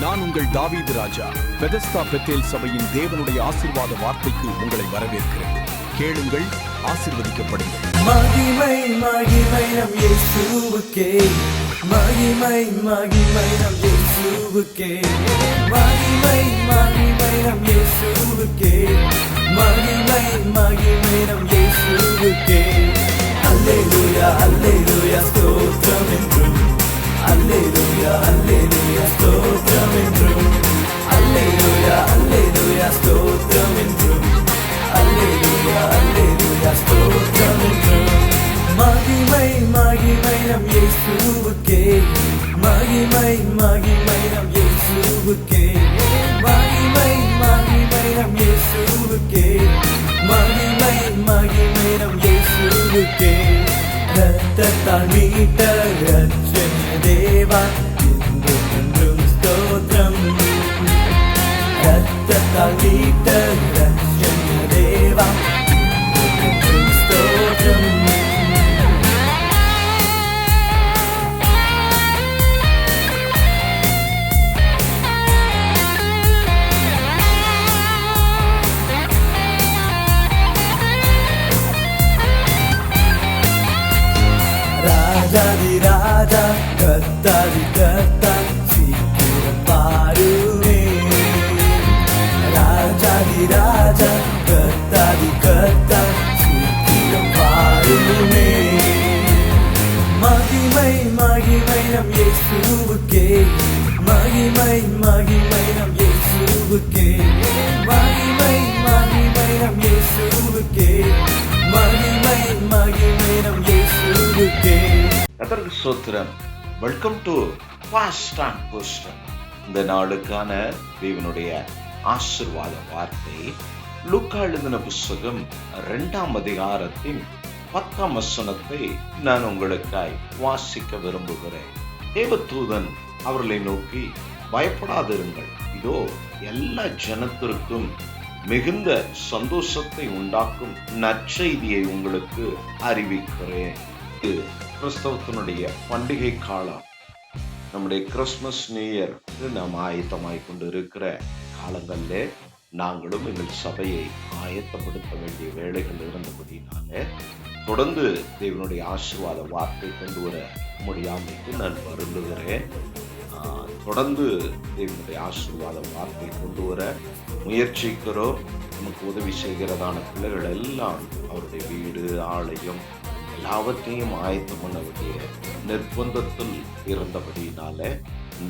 நான் உங்கள் தாவீது ராஜா. பெதஸ்தா பெத்தேல் சபையின் தேவனுடைய ஆசீர்வாத வார்த்தைக்கு உங்களை வரவேற்கிறேன். கேளுங்கள், ஆசீர்வதிக்கப்படுங்கள். மகிமை மகிமை நம் இயேசுவுக்கே, மகிமை மகிமை நம் இயேசுவுக்கே, மகிமை மகிமை நம் இயேசுவுக்கே, மகிமை மகிமை நம் இயேசுவுக்கே. அல்லேலூயா அல்லேலூயா ஸ்தோத்திரம் என்றும், அல்லேலூயா அல்லேலூயா ஸ்தோத்திரம் என்றும், அல்லேலூயா அல்லேலூயா ஸ்தோத்திரம் என்றும், அல்லேலூயா அல்லேலூயா ஸ்தோத்திரம் என்றும். மகிமை மகிமை நம் இயேசுவுக்கே, மகிமை மகிமை நம் இயேசுவுக்கே, மகிமை மகிமை நம் இயேசுவுக்கே, மகிமை மகிமை நம் இயேசுவுக்கே. இரத்தத்தால் மீட்ட இரட்சணிய தேவா, என்றும் என்றும் ஸ்தோத்திரம். இரத்தத்தால் மீட்ட இரட்சணிய தேவா, என்றும் என்றும் ஸ்தோத்திரம். ராஜாதி ராஜா கர்த்தாதி கர்த்தா, சீக்கிரம் பாருமே. ராஜாதி ராஜா கர்த்தாதி கர்த்தா, சீக்கிரம் பாருமே. மகிமை மகிமை நம் இயேசுவுக்கே, மகிமை மகிமை நம் இயேசுவுக்கே, மகிமை மகிமை நம் இயேசுவுக்கே, மகிமை மகிமை நம் இயேசுவுக்கே. கர்த்தருக்கு ஸ்தோத்திரம். Welcome to fast and boost. இந்த நாளுக்கான தேவனுடைய ஆசீர்வாத வார்த்தை லூக்கா எழுதின புத்தகம் 2ஆம் அதிகாரத்தின் 10ஆம் வசனத்தை நான் உங்களுக்காய் வாசிக்க விரும்புகிறேன். தேவதூதன் அவர்களை நோக்கி, பயப்படாதிருங்கள், இதோ எல்லா ஜனத்திற்கும் மிகுந்த சந்தோஷத்தை உண்டாக்கும் நற்செய்தியை உங்களுக்கு அறிவிக்கிறேன். இது கிறிஸ்தவத்தினுடைய பண்டிகை காலம். நம்முடைய கிறிஸ்துமஸ் நியூ இயர் நாம் ஆயத்தமாய் கொண்டு இருக்கிற காலங்களிலே நாங்களும் எங்கள் சபையை ஆயத்தப்படுத்த வேண்டிய வேலைகள் இருந்தபடினாலே தொடர்ந்து தேவனுடைய ஆசீர்வாத வார்த்தை கொண்டு வர முடியாமைக்கு நான் வருந்துகிறேன். தொடர்ந்து தேவனுடைய ஆசீர்வாத வார்த்தை கொண்டு வர முயற்சிக்கிறோம். நமக்கு உதவி செய்கிறதான பிள்ளைகள் எல்லாம் அவருடைய வீடு, ஆலயம் எல்லாவற்றையும் ஆயத்தம் பண்ண வேண்டிய நிர்பந்தத்தில் இருந்தபடினால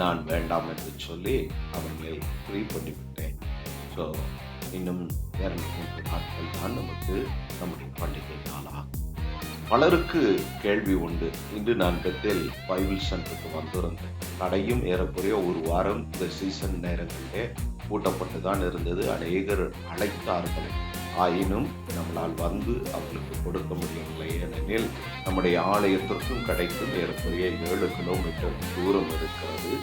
நான் வேண்டாம் என்று சொல்லி அவர்களை ஃப்ரீ பண்ணிவிட்டேன். ஸோ இன்னும் 203 நாட்கள் தான் நமக்கு நம்முடைய பண்டிகை நாளாகும். பலருக்கு கேள்வி உண்டு. இன்று நான் பெத்தேல் பைபிள் சென்டருக்கு வந்திருந்தேன். கடையும் ஏறக்குறைய ஒரு வாரம் இந்த சீசன் நேரங்களிலே பூட்டப்பட்டு தான் இருந்தது. அநேகர் அழைத்தார்கள், ஆயினும் நம்மளால் வந்து அவர்களுக்கு கொடுக்க முடியவில்லை. ஏனெனில் நம்முடைய ஆலயத்திற்கும் கடைக்கும் ஏறக்குறைய 7 கிலோமீட்டர் தூரம் இருக்கிறது.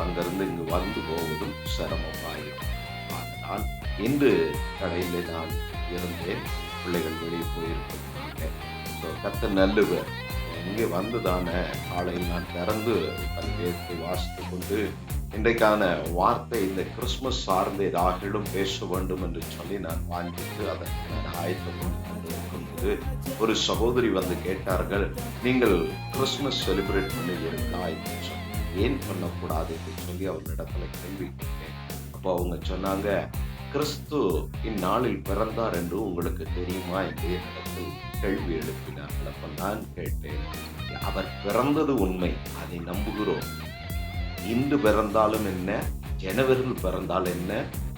அங்கிருந்து இங்கு வந்து போவதும் சிரமமாயிருக்கும். அதனால் இன்று கடையிலே நான் இருந்தேன். பிள்ளைகள் வெளியே போயிருக்கிறாங்க. கர்த்தர் நல்லவர். இங்கே வந்துதான காலையில் நான் திறந்து வேதத்தை வாசித்து கொண்டு இன்றைக்கான வார்த்தை இந்த கிறிஸ்துமஸ் சார்ந்த ஏதாகிலும் பேச வேண்டும் என்று சொல்லி நான் வாங்கிட்டு அதற்கு நான் ஆயத்தப்பட்டு கொண்டு இருக்கும்போது ஒரு சகோதரி வந்து கேட்டார்கள், நீங்கள் கிறிஸ்துமஸ் செலிப்ரேட் பண்ணுவீர்களா என்று சொல்லி. ஏன் பண்ணக்கூடாது என்று சொல்லி அவர்களிடத்துல கேள்வி கேட்டேன். அப்போ அவங்க சொன்னாங்க, கிறிஸ்து இந்நாளில் பிறந்தார் என்று உங்களுக்கு தெரியுமா என்று என்னிடத்தில் கேள்வி எழுப்பினார்கள். அப்ப நான் கேட்டேன், அவர் பிறந்தது உண்மை, அதை நம்புகிறோம். இன்று பிறந்தாலும் என்ன, ஜனவரியில் பிறந்தால் என்ன,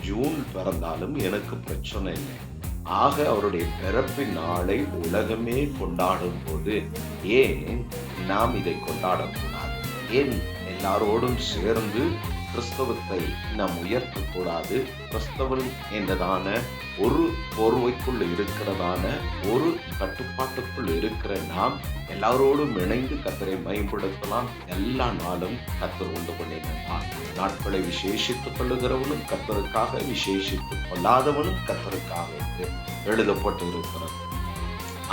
ஜூன் பிறந்தாலும் எனக்கு பிரச்சனை இல்லை. ஆக அவருடைய பிறப்பின் நாளை உலகமே கொண்டாடும் போது ஏன் நாம் இதை கொண்டாடக்கூடாது? ஏன் எல்லாரோடும் சேர்ந்து கிறிஸ்தவத்தை நாம் உயர்த்தக்கூடாது? கிறிஸ்தவன் என்றதான ஒரு போர்வைக்குள் இருக்கிறதான ஒரு கட்டுப்பாட்டுக்குள் இருக்கிற நாம் எல்லாரோடும் இணைந்து கர்த்தரை மேம்படுத்தலாம். எல்லா நாளும் கர்த்தர் உண்டு பண்ணினார். நாட்களை விசேஷித்துக் கொள்ளுகிறவனும் கர்த்தருக்காக, விசேஷித்துக் கொள்ளாதவனும் கர்த்தருக்காக எழுதப்பட்டு இருக்கிறது.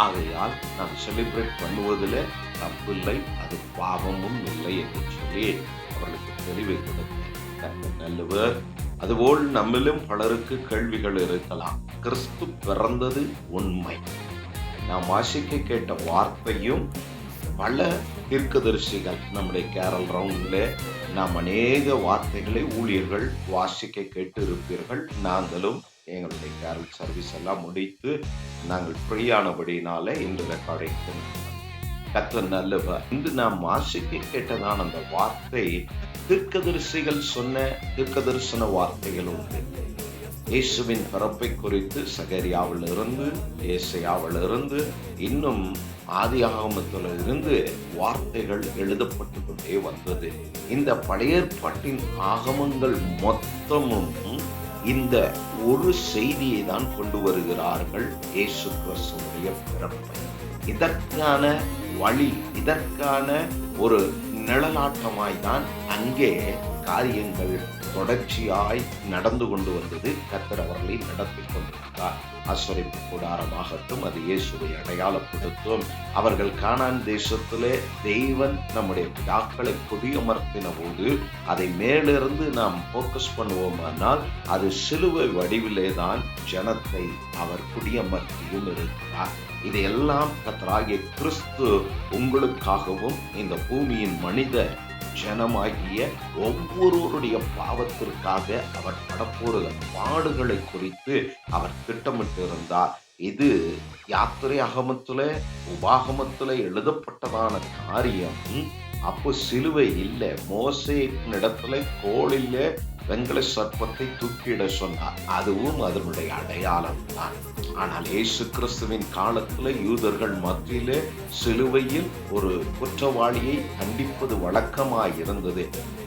ஆகையால் நாம் செலிப்ரேட் பண்ணுவதில் தப்பில்லை, அது பாவமும் இல்லை என்று சொல்லி அவர்களுக்கு தெளிவை கொடுத்தேன். கர்த்தர் நல்லவர். அதுபோல் நம்மிலும் பலருக்கு கேள்விகள் இருக்கலாம். கிறிஸ்து பிறந்தது உண்மை. நாம் வாசிக்க கேட்ட வார்த்தையும் பல தீர்க்கதரிசிகள் நம்முடைய கேரல் ரவுண்ட்ல நாம் அநேக வார்த்தைகளை ஊழியர்கள் வாசிக்க கேட்டு இருப்பீர்கள். நாங்களும் எங்களுடைய கேரல் சர்வீஸ் எல்லாம் முடித்து நாங்கள் ஃப்ரீயானபடினால இன்று ரெக்கார்டிங் கர்த்தர் நல்லவர். இன்று நாம் வாசிக்க கேட்டதான அந்த வார்த்தை தீர்க்கதரிசிகள் சொன்ன தீர்க்கதரிசன வார்த்தைகள் உண்டு. இயேசுவின் பிறப்பை குறித்து சகரியாவில் இருந்து ஏசாயாவில் இருந்து இன்னும் ஆதியாகமத்தில் இருந்து வார்த்தைகள் எழுதப்பட்டு கொண்டே வந்தது. இந்த பழைய ஏற்பாட்டின் ஆகமங்கள் மொத்தமும் இந்த ஒரு செய்தியை தான் கொண்டு வருகிறார்கள், இயேசு கிறிஸ்துவுடைய பிறப்பை. இதற்கான வழி, இதற்கான ஒரு நிழலாட்டமாய்தான் அங்கே காரியங்கள் தொடர்ச்சியாய் நடந்து கொண்டு வந்தது. கர்த்தர் அவர்களை நடத்தி கொண்டிருந்தார். ஆசரிப்பு கூடாரமாகட்டும், அது இயேசுவை அடையாளப்படுத்தும். அவர்கள் கானான் தேசத்திலே தெய்வன் நம்முடைய பிதாக்களை குடியமர்த்தின போது அதை மேலிருந்து நாம் போக்கஸ் பண்ணுவோமானால் அது சிலுவை வடிவிலே தான் ஜனத்தை அவர் குடியமர்த்தியும் இருக்கிறார். இதையெல்லாம் கர்த்தராகிய கிறிஸ்து உங்களுக்காகவும் இந்த பூமியின் மனித ஜனமாகிய ஒவ்வொருவருடைய பாவத்திற்காக அவர் படப்போகிற பாடுகளை குறித்து அவர் திட்டமிட்டு இருந்தார். இது யாத்திரை அகமத்துல உபாகமத்துல எழுதப்பட்டதான காரியம். அப்போ சிலுவை இல்லை. மோசேயினிடத்துல கோலில வெங்கல சர்ப்பத்தை தூக்கிட சொன்னார். அதுவும் அதனுடைய அடையாளம் தான். ஆனால் இயேசு கிறிஸ்துவின் காலத்துல யூதர்கள் மத்தியிலே சிலுவையில் ஒரு குற்றவாளியை தண்டிப்பது வழக்கமாய் இருந்தது.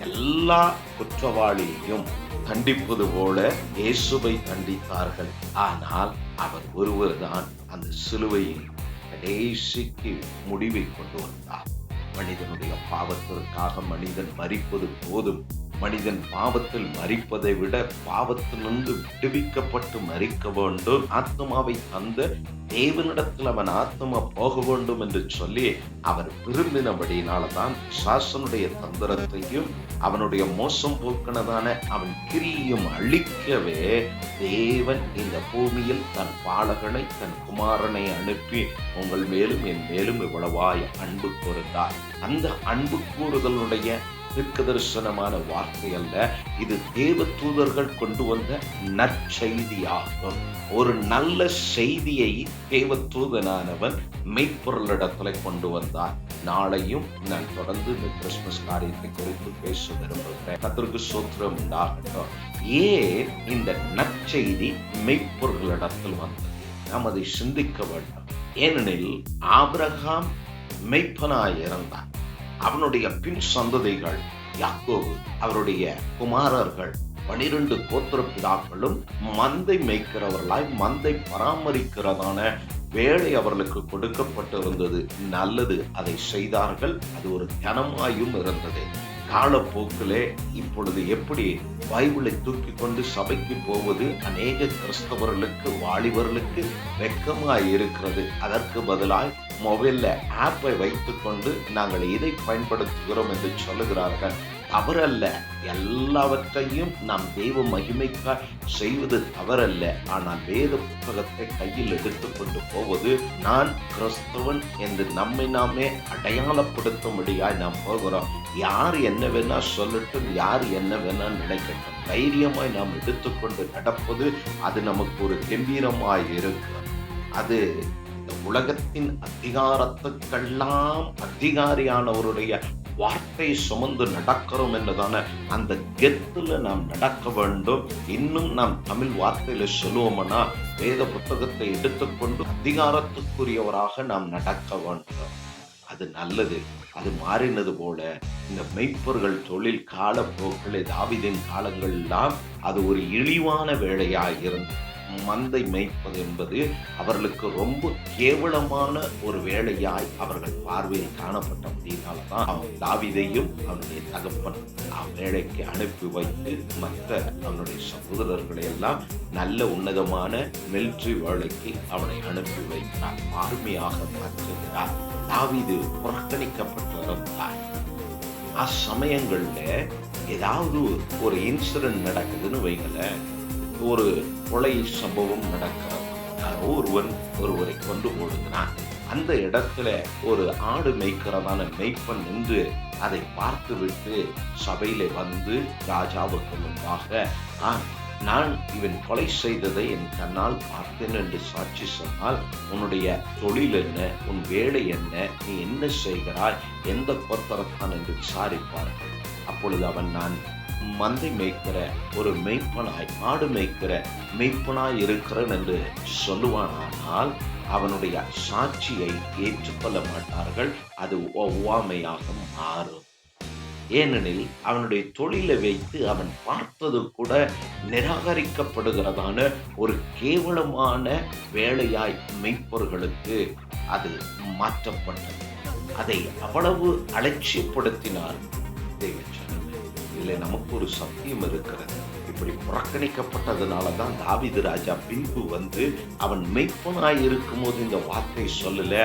எல்லா குற்றவாளியையும் தண்டிப்பது போல இயேசுவை தண்டித்தார்கள். ஆனால் அவர் ஒருவர் தான் அந்த சிலுவையில் கடைசிக்கு முடிவை கொண்டு வந்தார். மனிதனுடைய பாவத்திற்காக மனிதன் மரிப்பது போதும். மனிதன் பாவத்தில் மரிப்பதை விட பாவத்திலிருந்து விடுவிக்கப்பட்டு மரிக்க வேண்டும். ஆத்மாவை தந்த தேவனிடத்தில் அவன் ஆத்மா போக வேண்டும் என்று சொல்லி அவர் விரும்பினபடினால்தான் சாசனுடைய தந்திரத்தையும் அவனுடைய மோசம் போக்கினதான அவன் கிரியையும் அழிக்கவே தேவன் இந்த பூமியில் தன் பாலகனை தன் குமாரனை அனுப்பி உங்கள் மேலும் என் மேலும் இவ்வளவாய் அன்பு கூர்ந்தார். அந்த அன்பு கூறுதலுடைய தீர்க்கதரிசனமான வார்த்தை அல்ல, இது தேவ தூதர்கள் கொண்டு வந்த நற்செய்தியாகும். ஒரு நல்ல செய்தியை தேவ தூதனானவன் மெய்ப்பொருளிடத்துல கொண்டு வந்தார். நாளையும் நான் தொடர்ந்து இந்த கிறிஸ்துமஸ் காரியத்தை குறித்து பேச விரும்புகிறேன். கர்த்தருக்கு ஸ்தோத்திரம் உண்டாகட்டும். ஏன் இந்த நற்செய்தி மெய்ப்பொருளிடத்தில் வந்தது? நாம் அதை சிந்திக்க வேண்டும். ஏனெனில் ஆபிரகாம் மெய்ப்பனாய் இருந்தான். அவனுடைய பின் சந்ததிகள் யாக்கோபு, அவருடைய குமாரர்கள் 12 கோத்திர பிதாக்களும் மந்தை மேய்க்கிறவர்களாய் மந்தை பராமரிக்கிறதான வேலை அவர்களுக்கு கொடுக்கப்பட்டிருந்தது. நல்லது, அதை செய்தார்கள். அது ஒரு கனமாயும் இருந்தது. காலப்போக்கிலே இப்பொழுது எப்படி பைபிளை தூக்கி கொண்டு சபைக்கு போவது அநேக கிறிஸ்தவர்களுக்கு வாலிபர்களுக்கு வெட்கமாய் இருக்கிறது. அதற்கு பதிலாய் மொபைல்ல ஆப்பை வைத்துக் கொண்டு நாங்கள் இதை பயன்படுத்துகிறோம் என்று சொல்லுகிறார்கள். தவறல்ல, எல்லாவற்றையும் நாம் தெய்வ மகிமைக்காய் செய்வது தவறல்ல. ஆனால் வேத புத்தகத்தை கையில் எடுத்துக்கொண்டு போவது நான் கிறிஸ்தவன் என்று நம்மை நாமே அடையாளப்படுத்தும்படியாய் நாம் போகிறோம். யார் என்ன வேணா சொல்லட்டும், யார் என்ன வேணா நினைக்கட்டும், தைரியமாய் நாம் எடுத்துக்கொண்டு நடப்பது அது நமக்கு ஒரு கம்பீரமாய் இருக்கும். அது உலகத்தின் அதிகாரத்துக்கெல்லாம் அதிகாரியானவருடைய வார்த்தை சுமந்து நடக்கிறோம் என்றதான அந்த கெத்துல நாம் நடக்க வேண்டும். இன்னும் நாம் தமிழ் வார்த்தையில சொல்லுவோம்னா வேத புத்தகத்தை எடுத்துக்கொண்டு அதிகாரத்துக்குரியவராக நாம் நடக்க வேண்டும். அது நல்லது. அது மாறினது போல இந்த மெய்ப்பொருள் தொழில் காலப்போக்கில் தாவீதின் காலங்கள் எல்லாம் அது ஒரு இழிவான வேலையாய் இருந்தது. மந்தை மேய்ப்பது என்பது அவர்களுக்கு ரொம்ப கேவலமான ஒரு வேலையாய் அவர்கள் பார்வையில் காணப்பட்டபடினால்தான் தாவீதையும் அவனுடைய தகப்பன் வேலைக்கு அனுப்பி வைத்து மற்ற அவனுடைய சகோதரர்களை எல்லாம் நல்ல உன்னதமான மிலிட்டரி வேலைக்கு அவனை அனுப்பி வைத்தார். ஆர்மியாக மாற்றுகிறார். தாவீது புறக்கணிக்கப்பட்டிருந்தார். அச்சமயங்கள்ல ஏதாவது ஒரு இன்சிடென்ட் நடக்குதுன்னு வைங்களேன், ஒரு கொலை சம்பவம் நடக்கிறது, யாரோ ஒருவரை கொண்டு போடுகிறான். அந்த இடத்துல ஒரு ஆடு மேய்க்கிறதான மேய்ப்பன் நின்று அதை பார்த்து விட்டு சபையில வந்து ராஜாவுக்கு முன்பாக, நான் இவன் கொலை செய்ததை என் கண்ணால் பார்த்தேன் என்று சாட்சி சொன்னால் உன்னுடைய தொழில் என்ன, உன் வேலை என்ன, நீ என்ன செய்கிறாய், எந்த கோத்திரத்தான் என்று விசாரிப்பார்கள். அப்பொழுது அவன், நான் மந்தை மேய்க்கிற ஒரு மெய்ப்பனாய், ஆடு மேய்க்கிற மெய்ப்பனாய் இருக்கிறேன் என்று சொல்லுவானால் அவனுடைய சாட்சியை ஏற்றுக்கொள்ள மாட்டார்கள். அது ஒவ்வாமையாக மாறும். ஏனெனில் அவனுடைய தொழிலை வைத்து அவன் பார்த்தது கூட நிராகரிக்கப்படுகிறதான ஒரு கேவலமான வேலையாய் மெய்ப்பொருளுக்கு அது மாற்றப்பட்டது. அதை அவ்வளவு அலட்சியப்படுத்தினார். இல்லை, நமக்கு ஒரு சத்தியம் இருக்கிறது. இப்படி புறக்கணிக்கப்பட்டதுனால தான் தாவீது ராஜா பின்பு வந்து அவன் மெய்ப்பனாய் இருக்கும் போது இந்த வார்த்தை சொல்லல.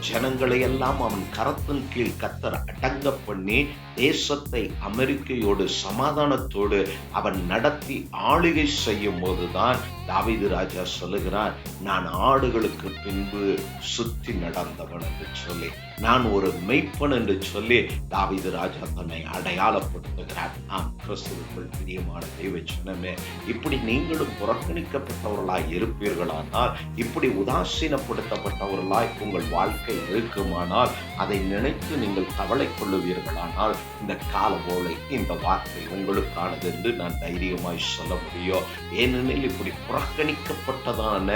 ஜனங்களை எல்லாம் அவன் கரத்தின் கீழ் கர்த்தர் அடங்க பண்ணி தேசத்தை அமெரிக்கையோடு சமாதானத்தோடு அவன் நடத்தி ஆளுகை செய்யும் போதுதான் தாவீது ராஜா சொல்லுகிறான், நான் ஆடுகளுக்கு பின்பு சுற்றி நடந்தவன் என்று சொல்லி, நான் ஒரு மெய்ப்பன் என்று சொல்லி தாவீது ராஜா தன்னை அடையாளப்படுத்துகிறார். நாம் கிறிஸ்துவுக்குள் பிரியமான தேவ ஜனமே, இப்படி நீங்களும் புறக்கணிக்கப்பட்டவர்களாய் இருப்பீர்களானால், இப்படி உதாசீனப்படுத்தப்பட்டவர்களாய் உங்கள் வாழ்க்கை இருக்குமானால், அதை நினைத்து நீங்கள் கவலை கொள்ளுவீர்களானால், இந்த காலவோளை இந்த வார்த்தை உங்களுக்கானது என்று நான் தைரியமாய் சொல்ல முடியும். ஏனெனில் இப்படி புறக்கணிக்கப்பட்டதான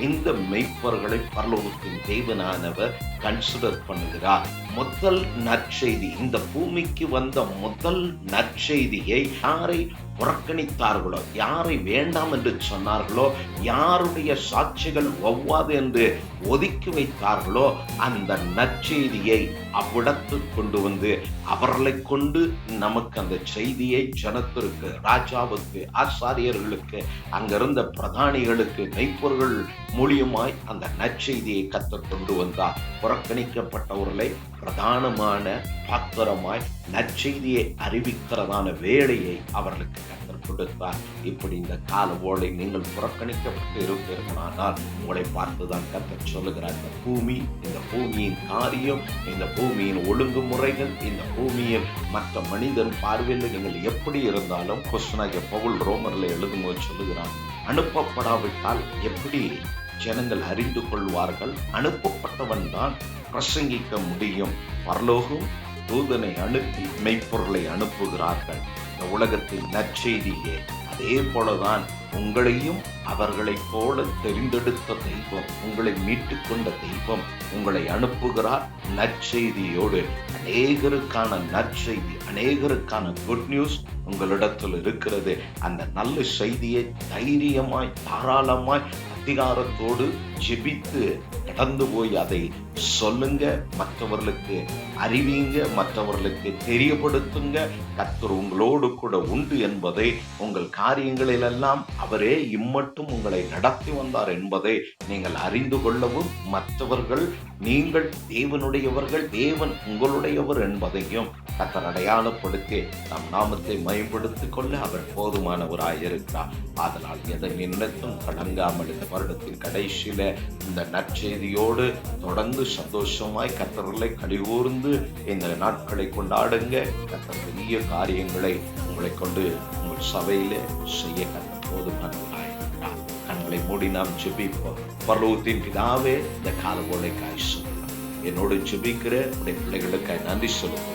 இந்த மெய்ப்பர்களை பரலோகத்தின் தேவனானவர் கன்சிடர் பண்ணுகிறார். முதல் நற்செய்தி, இந்த பூமிக்கு வந்த முதல் நற்செய்தியை யாரை புறக்கணித்தார்களோ, யாரை வேண்டாம் என்று சொன்னார்களோ, யாருடைய சாட்சிகள் ஒவ்வாது என்று ஒதுக்கி வைத்தார்களோ, அந்த நற்செய்தியை அவ்விடத்துக்கு கொண்டு வந்து அவர்களை கொண்டு நமக்கு அந்த செய்தியை ஜனத்திற்கு, ராஜாவுக்கு, ஆசாரியர்களுக்கு, அங்கிருந்த பிரதானிகளுக்கு, மெய்ப்பொருள் மூலியமாய் அந்த நற்செய்தியை கர்த்தர் கொண்டு வந்தார். புறக்கணிக்கப்பட்டவர்களை பிரதானமான பாத்திரமாய் நற்செய்தியை அறிவிக்கிறதான வேலையை அவர்களுக்கு கர்த்தர் கொடுத்தார். இப்படி இந்த கால ஓலை நீங்கள் புறக்கணிக்கப்பட்டு இருப்பீர்களானால் உங்களை பார்த்துதான் கர்த்தர் சொல்லுகிறார், இந்த பூமி, இந்த பூமியின் காரியம், இந்த பூமியின் ஒழுங்குமுறைகள், இந்த பூமியில் மற்ற மனிதன் பார்வையில் நீங்கள் எப்படி இருந்தாலும், கொஸ்டனாகிய பவுல் ரோமர்ல எழுதும்போது சொல்லுகிறான், அனுப்பப்படாவிட்டால் எப்படி ஜனங்கள் அறிந்து கொள்வார்கள்? அனுப்பப்பட்டவன் தான் பிரசங்கிக்க முடியும். பரலோகம் தூதனை அனுப்பி மெய்ப்பொருளை அனுப்புகிறார்கள். இந்த உலகத்தின் நற்செய்தியே அதே போலதான் உங்களையும் அவர்களைப் போல தெரிந்தெடுத்த தெய்வம், உங்களை மீட்டுக் கொண்ட தெய்வம் உங்களை அனுப்புகிறார் நற்செய்தியோடு. அநேகருக்கான நற்செய்தி, அநேகருக்கான குட் நியூஸ் உங்களிடத்தில் இருக்கிறது. அந்த நல்ல செய்தியை தைரியமாய், தாராளமாய், அதிகாரத்தோடு ஜெபித்து கடந்து போய் அதை சொல்லுங்க, மற்றவர்களுக்கு அறிவிங்க, மற்றவர்களுக்கு தெரியப்படுத்துங்க. கர்த்தர் உங்களோடு கூட உண்டு என்பதை, உங்கள் காரியங்களிலெல்லாம் அவரே இம்மட்டும் உங்களை நடத்தி வந்தார் என்பதை நீங்கள் அறிந்து கொள்ளவும், மற்றவர்கள் நீங்கள் தேவனுடையவர்கள், தேவன் உங்களுடையவர் என்பதையும் கர்த்தர் அடையாளப்படுத்தி நம் நாமத்தை மேம்படுத்திக் கொள்ள அவர் போதுமானவராயிருக்கிறார். அதனால் எதை நினைத்தும் கடங்காமல் இந்த வருடத்தின் கடைசியில இந்த நற்செய்தியோடு தொடர்ந்து சந்தோஷமாய் கர்த்தர்களை கலிகூர்ந்து இந்த நாட்களை கொண்டாடுங்க. கர்த்தர் பெரிய காரியங்களை உங்களை கொண்டு உங்கள் சபையில செய்ய கர்த்தர் போதுமானவராயிருக்கிறார். கண்களை மூடி நாம் ஜெபிப்போம். பரலோகத்தின் பிதாவே, இந்த காலவோளைக்காய் சொல்லுங்கள், என்னோடு ஜெபிக்கிற உடைய பிள்ளைகளுக்காய் நன்றி சொல்லுங்கள்.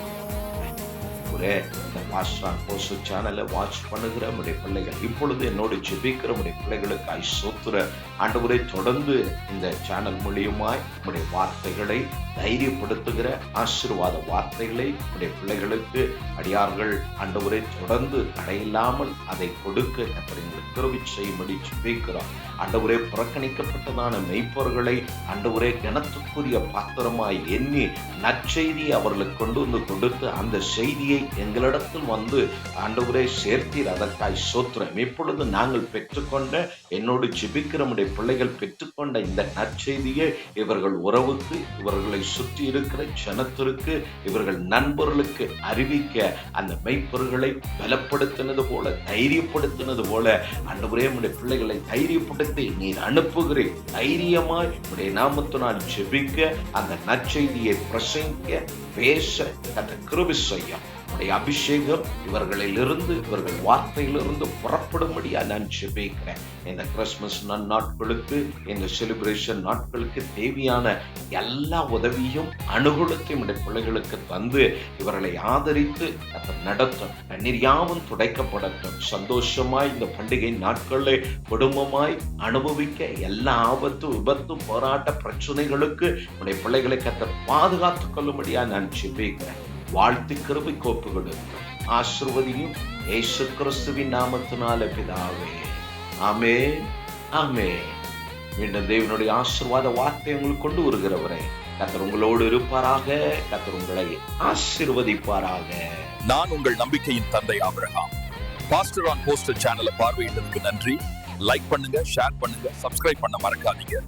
இந்த பாஸ்டர் போஸ்ட் சேனலை வாட்ச் பண்ணுகிற நம்முடைய பிள்ளைகள், இப்பொழுது என்னோடு ஜெபிக்கிற நம்முடைய பிள்ளைகளுக்காய் சோத்துற ஆண்டவரை, தொடர்ந்து இந்த சேனல் மூலியமாய் நம்முடைய வார்த்தைகளை தைரியப்படுத்துகிற ஆசீர்வாத வார்த்தைகளை நம்முடைய பிள்ளைகளுக்கு அடியார்கள் ஆண்டவரை தொடர்ந்து தடையில்லாமல் அதை கொடுக்க கர்த்தர் கிருபை செய்யும்படி ஜெபிக்கிறோம். ஆண்டவரே, புறக்கணிக்கப்பட்டதான மெய்ப்பொருள்களை ஆண்டவரே கனத்துக்குரிய பாத்திரமாய் எண்ணி நற்செய்தியை அவர்களுக்கு கொண்டு வந்து கொடுத்து அந்த செய்தியை எங்களிடத்தில் இடத்தில் வந்து ஆண்டவரே சேர்த்தீர், அதற்காய் சோத்திரம். இப்பொழுது நாங்கள் பெற்றுக்கொண்ட, என்னோடு ஜெபிக்கிற நம்முடைய பிள்ளைகள் பெற்றுக்கொண்ட இந்த நற்செய்தியை இவர்கள் உறவுக்கு, இவர்களை சுற்றி இருக்கிற ஜனத்திற்கு, இவர்கள் நண்பர்களுக்கு அறிவிக்க அந்த மெய்ப்பொருள்களை பலப்படுத்தினது போல, தைரியப்படுத்தினது போல ஆண்டவரே நம்முடைய பிள்ளைகளை தைரியப்படுத்தி நீர் அனுப்புகிறேன். தைரியமாய் உடைய நாமத்தினால் ஜெபிக்க, அந்த நற்செய்தியை பிரசங்கிக்க, பேச கர்த்தர் கிருபை செய்யும். உடைய அபிஷேகம் இவர்களிலிருந்து, இவர்கள் வார்த்தையிலிருந்து புறப்படும்படியா நான் ஜெபிக்கிறேன். இந்த கிறிஸ்துமஸ் நாட்களுக்கு, இந்த செலிப்ரேஷன் நாட்களுக்கு தேவையான எல்லா உதவியும் அனுகூலத்தையும் உடைய பிள்ளைகளுக்கு தந்து இவர்களை ஆதரித்து நடத்தும். கண்ணீர் யாவும் துடைக்கப்படட்டும். சந்தோஷமாய் இந்த பண்டிகை நாட்களை குடும்பமாய் அனுபவிக்க, எல்லா ஆபத்து, விபத்து, போராட்ட பிரச்சனைகளுக்கு உடைய பிள்ளைகளை கர்த்தர் பாதுகாத்துக் கொள்ளும்படியா நான் ஜெபிக்கிறேன். வாழ்த்து கிருபை கோப்புகளும் ஆசீர்வதியும் இயேசு கிறிஸ்துவின் நாமத்தினால பிதாவே, ஆமென், ஆமென். மீண்டும் தேவனுடைய ஆசீர்வாத வார்த்தை உங்களுக்கு கொண்டு வருகிறவரை கர்த்தர் உங்களோடு இருப்பாராக. கர்த்தர் உங்களை ஆசீர்வதிப்பாராக. நான் உங்கள் நம்பிக்கையின் தந்தை ஆபிரகாம். பாஸ்டர் ஆன் போஸ்டர் சேனலை பார்வையிட்டதுக்கு நன்றி. லைக் பண்ணுங்க, ஷேர் பண்ணுங்க, சப்ஸ்கிரைப் பண்ண மறக்காதீங்க.